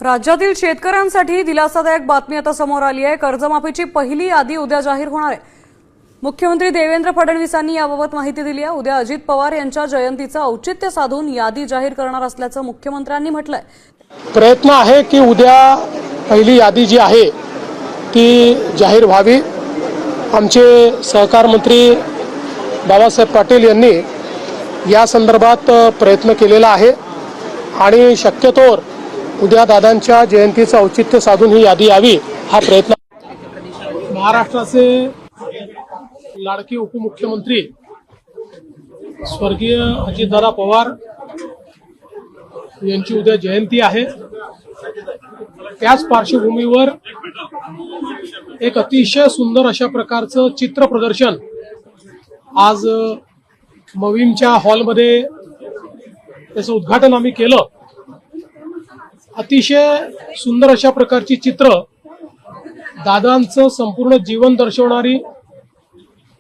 राज्यातील शेतकऱ्यांसाठी दिलासादायक बातमी आता समोर आली आहे। कर्जमाफीची पहिली यादी उद्या जाहीर होणार आहे। मुख्यमंत्री देवेंद्र फडणवीसांनी याबाबत माहिती दिली आहे। उद्या अजित पवार यांच्या जयंतीचं औचित्य साधून यादी जाहीर करणार असल्याचं मुख्यमंत्र्यांनी म्हटलंय। प्रयत्न आहे की उद्या पहिली यादी जी आहे ती जाहीर व्हावी। आमचे सहकार मंत्री बाबासाहेब पाटील यांनी या संदर्भात प्रयत्न केलेला आहे आणि शक्यतोवर उद्या दादांच्या जयंतीचं औचित्य साधून ही यादी यावी हा प्रयत्न। महाराष्ट्राचे लाडके उपमुख्यमंत्री स्वर्गीय अजितदादा पवार यांची उद्या जयंती आहे। त्याच पार्श्वभूमीवर एक अतिशय सुंदर अशा प्रकारचं चित्र प्रदर्शन आज मविमच्या हॉलमध्ये त्याचं उद्घाटन आम्ही केलं। अतिशय सुंदर अशा प्रकारची चित्र दादांचं संपूर्ण जीवन दर्शवणारी,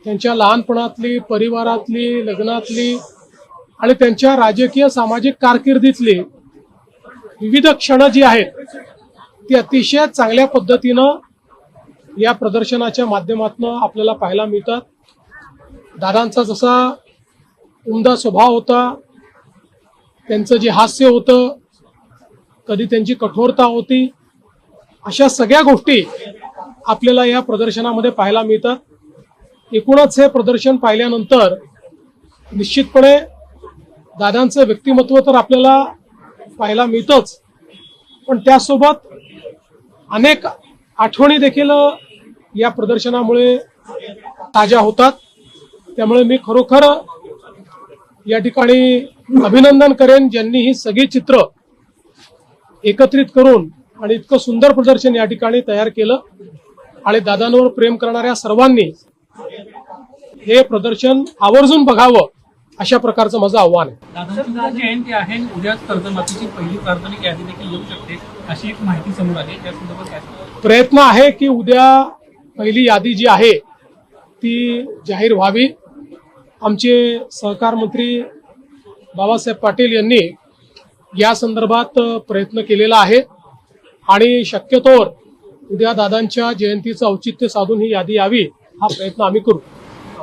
त्यांच्या लहानपणातली, परिवारातली, लग्नातली आणि त्यांच्या राजकीय सामाजिक कारकिर्दीतली विविध क्षण जी आहेत ती अतिशय चांगल्या पद्धतीनं या प्रदर्शनाच्या माध्यमातून आपल्याला पाहायला मिळतात। दादांचा जसा उमदा स्वभाव होता, त्यांचं जे हास्य होतं, कधी त्यांची कठोरता होती, अशा सगळ्या गोष्टी आपल्याला या प्रदर्शनामध्ये पाहायला मिळतात। एकूणच हे प्रदर्शन पाहिल्यानंतर निश्चितपणे दादांचं व्यक्तिमत्व तर आपल्याला पाहायला मिळतंच, पण त्यासोबत अनेक आठवणी देखील या प्रदर्शनामुळे ताज्या होतात। त्यामुळे मी खरोखर या ठिकाणी अभिनंदन करेन ज्यांनी ही सगळी चित्र एकत्रित करून आणि इतकं सुंदर प्रदर्शन या ठिकाणी तयार केलं आणि दादांवर प्रेम करणाऱ्या सर्वांनी हे प्रदर्शन आवर्जून बघावं अशा प्रकारचं माझं आव्हान आहे। दादांची जयंती आहे, उद्याच कर्जमाफीची पहिली प्राथमिक यादी देखील येऊ शकते अशी एक माहिती समोर आली। त्या संदर्भात प्रयत्न आहे की उद्या पहिली यादी जी आहे ती जाहीर व्हावी। आमचे सहकार मंत्री बाबासाहेब पाटील यांनी या संदर्भात प्रयत्न केलेला आहे आणि शक्यतोवर उद्या दादांच्या जयंतीचं औचित्य साधून ही यादी यावी हा प्रयत्न आम्ही करू।